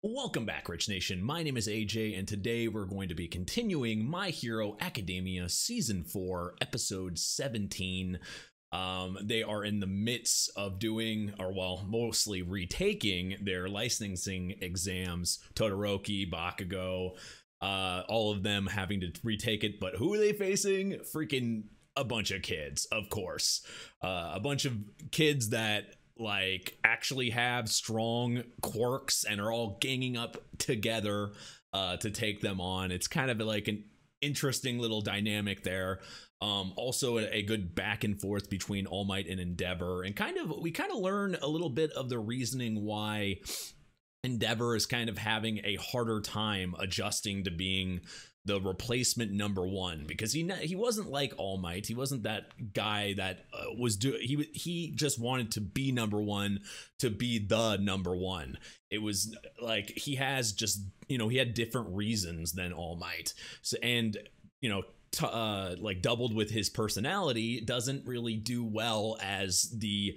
Welcome back, Rich Nation. My name is AJ, and today we're going to be continuing My Hero Academia Season 4, Episode 17. They are in the midst of doing, or well, mostly retaking their licensing exams. Todoroki, Bakugo, all of them having to retake it, but who are they facing? Freaking a bunch of kids, of course. A bunch of kids that like actually have strong quirks and are all ganging up together to take them on. It's kind of like an interesting little dynamic there. Also a good back and forth between All Might and Endeavor, and we kind of learn a little bit of the reasoning why Endeavor is kind of having a harder time adjusting to being the replacement number one, because he wasn't like All Might. He wasn't that guy that he just wanted to be number one, to be the number one. It was like he has just, he had different reasons than All Might. So, and like doubled with his personality, doesn't really do well as the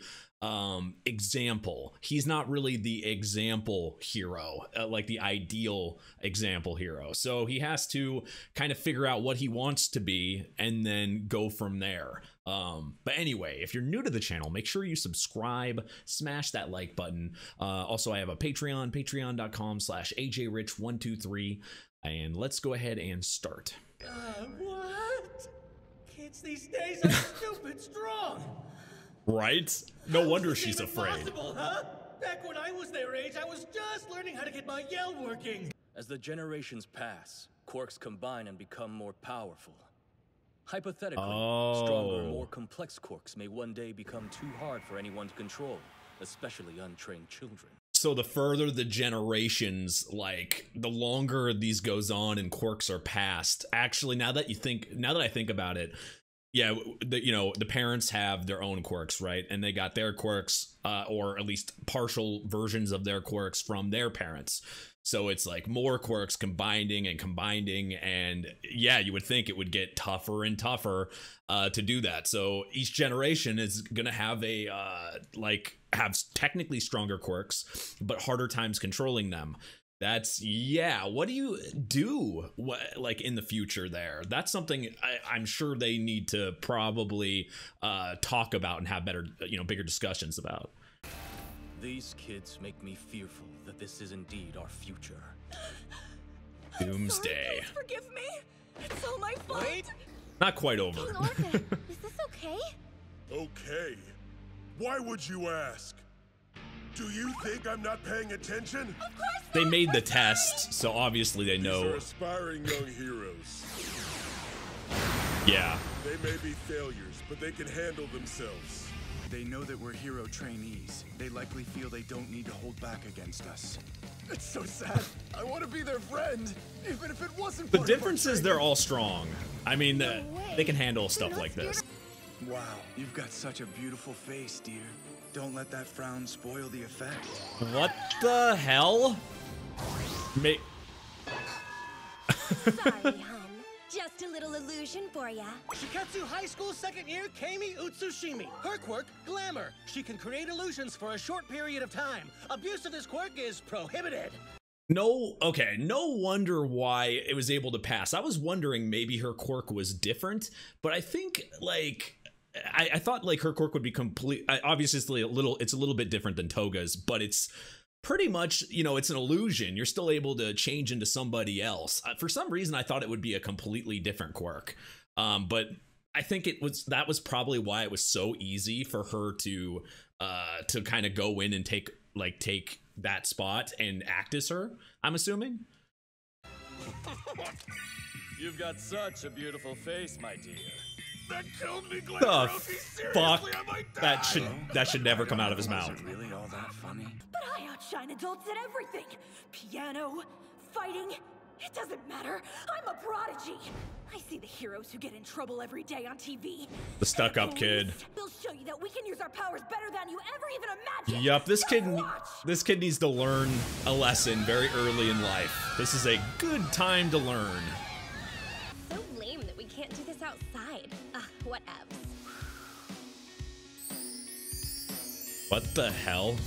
example. He's not really the example hero, like the ideal example hero. So he has to kind of figure out what he wants to be and then go from there. But anyway, if you're new to the channel, make sure you subscribe, smash that like button. Also, I have a Patreon, patreon.com/AJRich123, and let's go ahead and start. What? Kids these days are stupid strong. Right? No wonder she's afraid. Impossible, huh? Back when I was their age, I was just learning how to get my yell working. As the generations pass, quirks combine and become more powerful. Hypothetically, stronger, more complex quirks may one day become too hard for anyone to control, especially untrained children. So the further the generations, like the longer these goes on and quirks are passed. Actually, now that I think about it, yeah, the parents have their own quirks, right? And they got their quirks, or at least partial versions of their quirks from their parents. So it's like more quirks combining, and yeah, you would think it would get tougher and tougher to do that. So each generation is gonna have have technically stronger quirks, but harder times controlling them. That's, yeah, what do you do like in the future there? That's something I'm sure they need to probably talk about and have better, bigger discussions about. These kids make me fearful that this is indeed our future. Doomsday. Sorry, please forgive me. It's all my fault. Wait. Not quite over. King Arthur, is this okay? Okay. Why would you ask? Do you think I'm not paying attention? Of course They not. made the test, so obviously they These know. are aspiring young heroes. Yeah. They may be failures, but they can handle themselves. They know that we're hero trainees. They likely feel they don't need to hold back against us. It's so sad. I want to be their friend, even if it wasn't. The difference is they're all strong. I mean, No way. they can handle stuff like this. Wow, you've got such a beautiful face, dear. Don't let that frown spoil the effect. What the hell? Sorry, hun. Just a little illusion for ya. Shiketsu High School second year Kami Utsushimi. Her quirk, Glamour. She can create illusions for a short period of time. Abuse of this quirk is prohibited. No wonder why it was able to pass. I was wondering maybe her quirk was different, but I think like I thought like her quirk would be obviously it's a little bit different than Toga's, but it's pretty much, it's an illusion. You're still able to change into somebody else. For some reason, I thought it would be a completely different quirk. But I think that was probably why it was so easy for her to kind of go in and take that spot and act as her, I'm assuming. You've got such a beautiful face, my dear. That killed me, The Glenn. fuck? That should never come out of his Was mouth. it really all that funny? But I outshine adults at everything. Piano, fighting, it doesn't matter. I'm a prodigy. I see the heroes who get in trouble every day on TV. The stuck-up kid. They'll show you that we can use our powers better than you ever even imagined. Yup, this Just kid watch. needs to learn a lesson very early in life. This is a good time to learn. So lame that we can't do this outside. Whatevs. What the hell?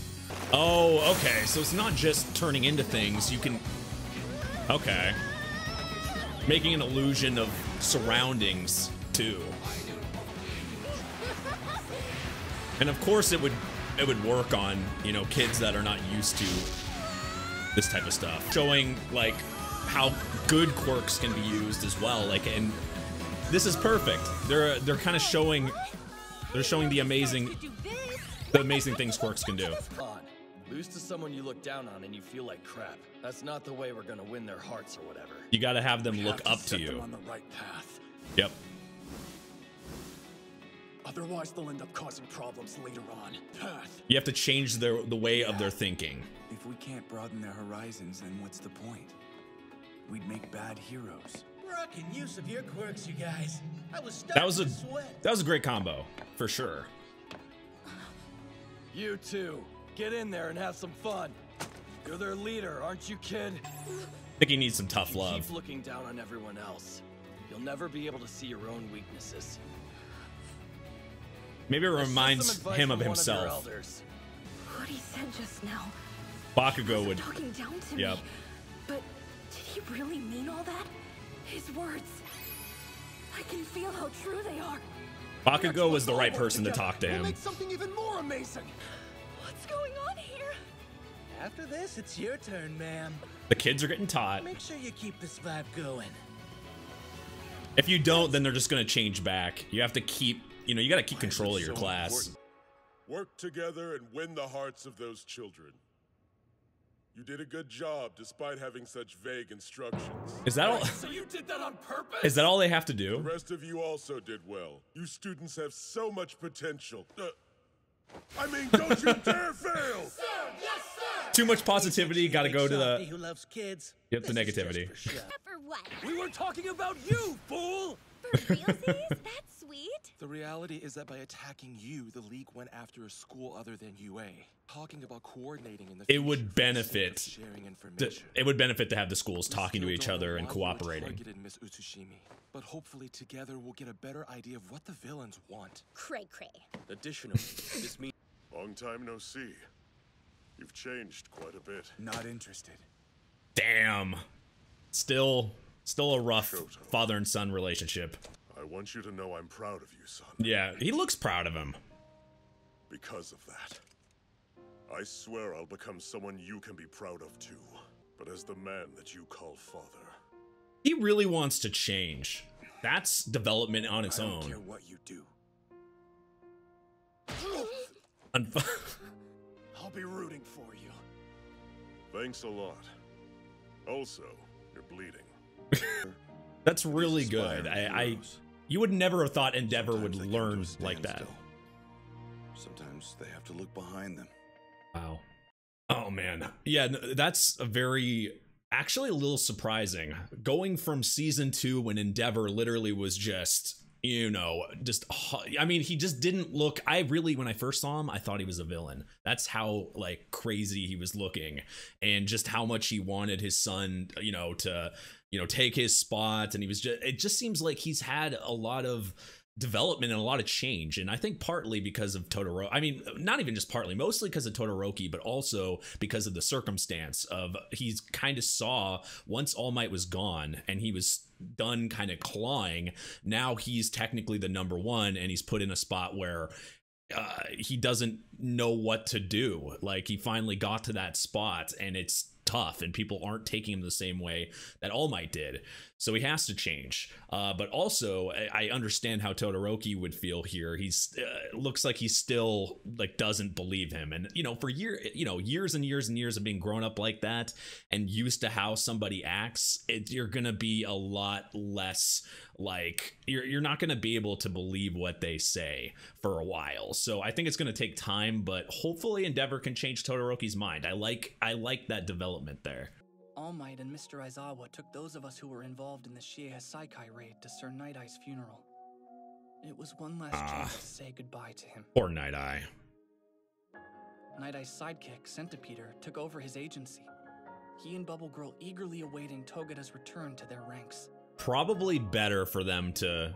Oh, okay. So it's not just turning into things. You can... Okay. Making an illusion of surroundings, too. And of course it would work on, you know, kids that are not used to this type of stuff. Showing, like, how good quirks can be used as well. Like, and this is perfect. They're kind of showing... They're showing the amazing things quirks can do. Lose to someone you look down on and you feel like crap. That's not the way we're gonna win their hearts or whatever. You gotta have them look up to you. On the right path. Yep. Otherwise, they'll end up causing problems later on. Path. You have to change the way of their thinking. If we can't broaden their horizons, then what's the point? We'd make bad heroes. Rockin' use of your quirks, you guys. I was That was a great combo, for sure. You two, get in there and have some fun. You're their leader, aren't you, kid? I think he needs some tough love. Keep looking down on everyone else. You'll never be able to see your own weaknesses. Maybe it reminds him of himself. What he said just now. Bakugo would. Talking down to Yep. me. But did he really mean all that? His words. I can feel how true they are. Bakugo was the right person to talk to We'll him. make something even more amazing. What's going on here? After this, it's your turn, ma'am. The kids are getting taught. Make sure you keep this vibe going. If you don't, then they're just gonna change back. You have to keep, you know, you gotta keep control of your class. Important? Work together and win the hearts of those children. You did a good job despite having such vague instructions. Is that all? So you did that on purpose? Is that all they have to The do? rest of you also did well. You students have so much potential. I mean, don't you dare fail! Sir, yes, sir! Too much positivity. Got to go to Softy the. who loves kids. Yep, the This is just negativity. for show. For what? We were talking about you, fool! For realsies? That's sweet. The reality is that by attacking you, the League went after a school other than UA. Talking about coordinating in the It future would for the sake of benefit. sharing information. It would benefit to have the schools We talking to still each don't know other and why you cooperating. targeted Miss Utsushimi, but hopefully together we'll get a better idea of what the villains want. Cray cray. Additionally, this means Long time no see. You've changed quite a bit. Not interested. Damn. Still a rough father and son relationship. I want you to know I'm proud of you, son. Yeah, he looks proud of him. Because of that. I swear I'll become someone you can be proud of too. But as the man that you call father. He really wants to change. That's development on its I don't own. care what you do. I'll be rooting for you. Thanks a lot. Also, you're bleeding. That's really good. You would never have thought Endeavor would Sometimes they learn can't do a like that. standstill. Sometimes they have to look behind them. Wow. Oh man. Yeah, that's actually a little surprising. Going from season 2 when Endeavor literally was just, you know, I mean, he just didn't look, when I first saw him, I thought he was a villain. That's how like crazy he was looking, and just how much he wanted his son, you know, to, you know, take his spot. And it just seems like he's had a lot of development and a lot of change, and I think partly because of Todoroki. I mean, not even just partly, mostly because of Todoroki, but also because of the circumstance of he's kind of saw once All Might was gone and he was done kind of clawing, now he's technically the number one, and he's put in a spot where he doesn't know what to do. Like, he finally got to that spot, and it's tough, and people aren't taking him the same way that All Might did, so he has to change. But also, I understand how Todoroki would feel here. He's looks like he still like doesn't believe him, and you know, for years and years and years of being grown up like that and used to how somebody acts, you're gonna be a lot less like, you're not gonna be able to believe what they say for a while. So I think it's gonna take time, but hopefully Endeavor can change Todoroki's mind. I like that development there. All Might and Mr. Aizawa took those of us who were involved in the Shiei Saikai raid to Sir Night Eye's funeral. It was one last chance to say goodbye to him. Poor Night Eye. Night Eye's sidekick, Centipeter, took over his agency. He and Bubble Girl eagerly awaiting Togata's return to their ranks. Probably better for them to,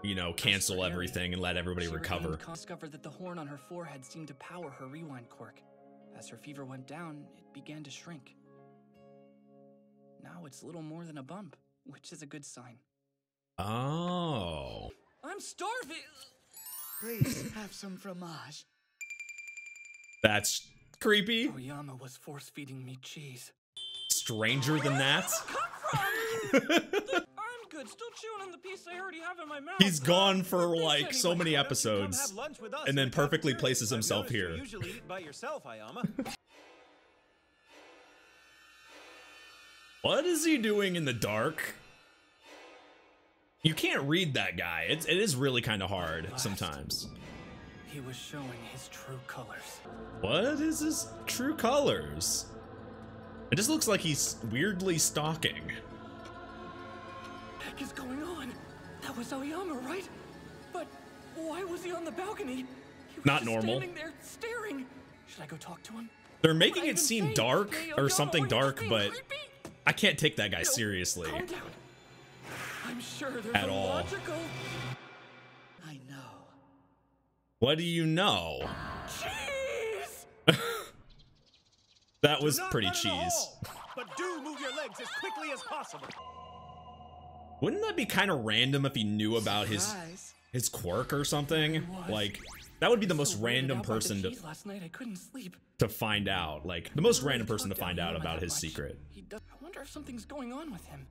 you know, cancel everything and let everybody recover. Discovered that the horn on her forehead seemed to power her rewind quirk, As her fever went down, it began to shrink. Now it's little more than a bump, which is a good sign. Oh. I'm starving! Please have some fromage. That's creepy. Aoyama was force-feeding me cheese. Stranger than that? I'm good, still chewing on the piece I already have in my mouth. He's gone for like so many episodes and then perfectly places himself here. You usually eat by yourself, Aoyama. What is he doing in the dark? You can't read that guy. It is really kind of hard sometimes. He was showing his true colors. What is his true colors? It just looks like he's weirdly stalking. What the heck is going on? That was Aoyama, right? But why was he on the balcony? He was Not just normal. Standing there staring. Should I go talk to him? They're making it seem dark or something dark, but I can't take that guy seriously. Calm down. I'm sure there's At a all. logical... I know. What do you know? Cheese! That was Do not pretty run in the cheese. hole, but do move your legs as quickly as possible. Wouldn't that be kind of random if he knew about Surprise. his quirk or something? Like, that would be the most random person Last night I couldn't sleep. to find out. Like, the most random person to find out about his secret. I wonder if something's going on with him.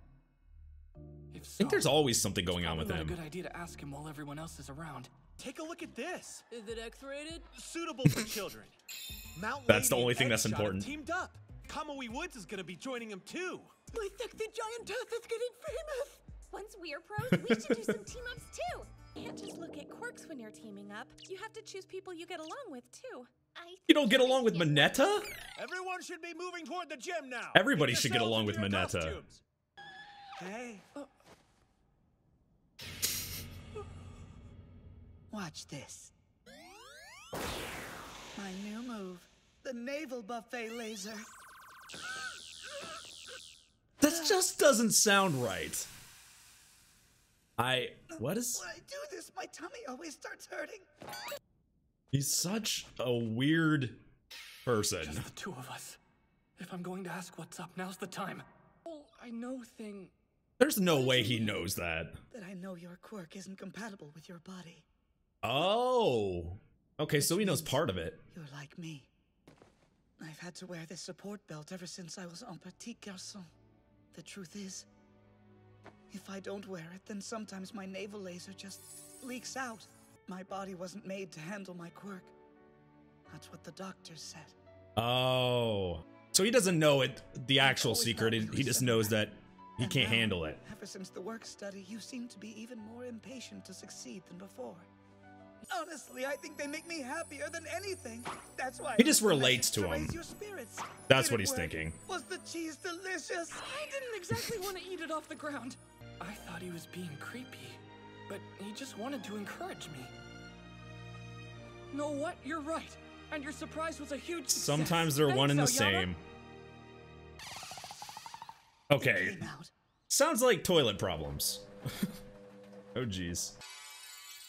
If I think so, there's always something going on with probably him. not a good idea to ask him while everyone else is around. Take a look at this. Is it X-rated? Suitable for children. Mount That's the Lady only and thing that's Eggshot have important. Teamed up. Kamui Woods is gonna be joining him too. My sexy giantess is getting famous! Once we're pros, we should do some team-ups too! You can't just look at quirks when you're teaming up. You have to choose people you get along with too. You don't get along with Mineta? Everyone should be moving toward the gym now. Everybody should get along with yourselves Mineta. into your costumes. Hey. Watch this. My new move, the naval buffet laser. This just doesn't sound right. What is... When I do this, my tummy always starts hurting. He's such a weird person. Just the two of us. If I'm going to ask what's up, now's the time. Oh, I know thing. There's no way he knows that. That I know your quirk isn't compatible with your body. Oh. Okay, so he knows part of it. You're like me. I've had to wear this support belt ever since I was un petit garçon. The truth is, if I don't wear it, then sometimes my navel laser just leaks out. My body wasn't made to handle my quirk. That's what the doctors said. Oh. So he doesn't know it, the actual secret. He just knows that he can't handle it. Ever since the work study, you seem to be even more impatient to succeed than before. Honestly, I think they make me happier than anything. That's why He just relates to him. raise your spirits. That's Did what it he's work? thinking. Was the cheese delicious? I didn't exactly want to eat it off the ground. I thought he was being creepy, but he just wanted to encourage me. Know what? You're right. And your surprise was a huge success. Sometimes they're one and the same. Okay. Sounds like toilet problems. Oh, geez.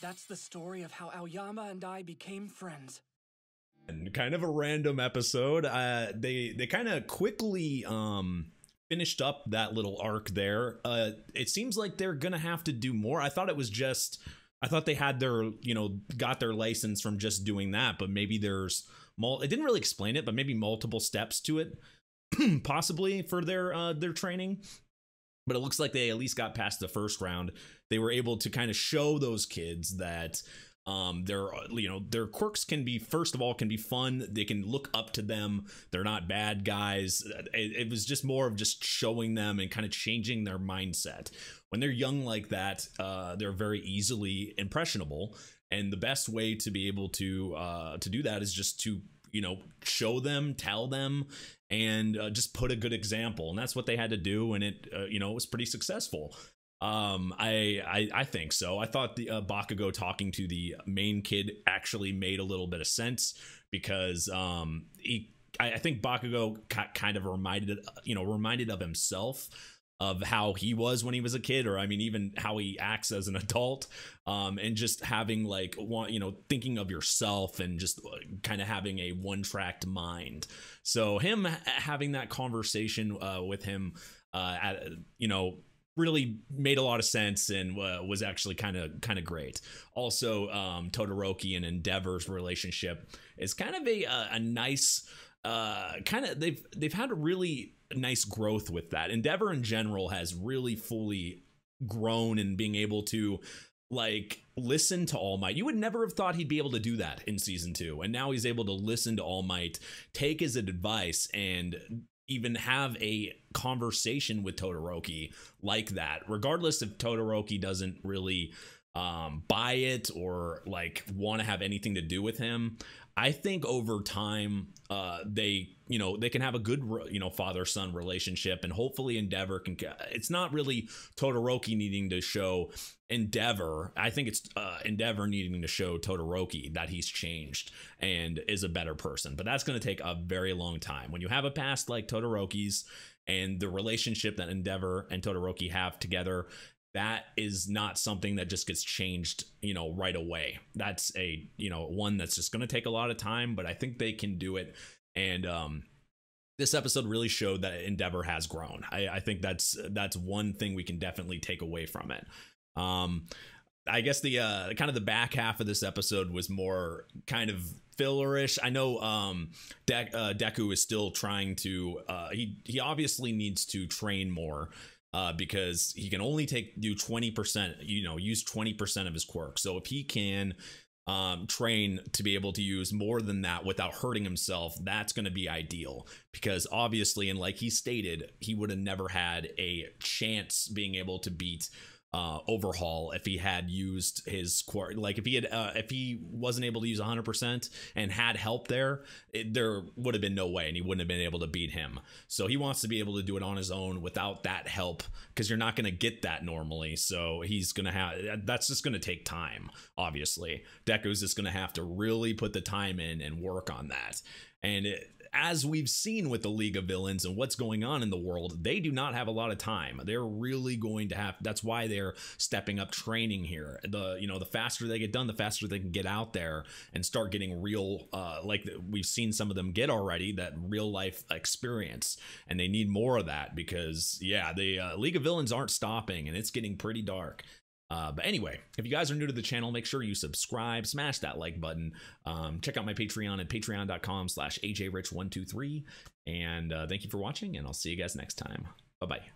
That's the story of how Aoyama and I became friends. And kind of a random episode. They kind of quickly finished up that little arc there. It seems like they're gonna have to do more. I thought they had their, got their license from just doing that, but maybe there's it didn't really explain it, but maybe multiple steps to it, possibly for their training. But it looks like they at least got past the first round. They were able to kind of show those kids that their quirks can be, first of all, can be fun. They can look up to them. They're not bad guys. It was just more of just showing them and kind of changing their mindset. When they're young like that, they're very easily impressionable. And the best way to be able to do that is just to, show them, tell them, and just put a good example. And that's what they had to do. And it, was pretty successful. I think so. I thought the Bakugo talking to the main kid actually made a little bit of sense, because I think Bakugo kind of reminded of himself of how he was when he was a kid, or I mean even how he acts as an adult, and just having like thinking of yourself and just kind of having a one-tracked mind. So him having that conversation with him really made a lot of sense and was actually kind of great. Also, Todoroki and Endeavor's relationship is kind of a nice they've had a really nice growth with that. Endeavor in general has really fully grown in being able to like listen to All Might. You would never have thought he'd be able to do that in season 2, and now he's able to listen to All Might, take his advice, and even have a conversation with Todoroki like that, regardless if Todoroki doesn't really buy it or like want to have anything to do with him. I think over time they can have a good father-son relationship, and hopefully Endeavor can. It's not really Todoroki needing to show Endeavor. I think it's Endeavor needing to show Todoroki that he's changed and is a better person. But that's going to take a very long time. When you have a past like Todoroki's and the relationship that Endeavor and Todoroki have together, that is not something that just gets changed, right away. That's a, one that's just going to take a lot of time, but I think they can do it. And this episode really showed that Endeavor has grown. I think that's one thing we can definitely take away from it. I guess the kind of the back half of this episode was more kind of fillerish. I know Deku is still trying to he obviously needs to train more. Because he can only do 20%, use 20% of his quirk. So if he can train to be able to use more than that without hurting himself, that's going to be ideal. Because obviously, and like he stated, he would have never had a chance being able to beat Overhaul if he had used his quirk. Like if he wasn't able to use 100% and had help there would have been no way, and he wouldn't have been able to beat him. So he wants to be able to do it on his own without that help, because you're not going to get that normally. So that's just going to take time. Obviously, Deku's just going to have to really put the time in and work on that. And as we've seen with the League of Villains and what's going on in the world, they do not have a lot of time. They're really going to have, that's why they're stepping up training here. The faster they get done, the faster they can get out there and start getting real, like we've seen some of them get already, that real life experience. And they need more of that because, the League of Villains aren't stopping, and it's getting pretty dark. But anyway, if you guys are new to the channel, make sure you subscribe, smash that like button, check out my Patreon at patreon.com/AJRich123. And thank you for watching, and I'll see you guys next time. Bye-bye.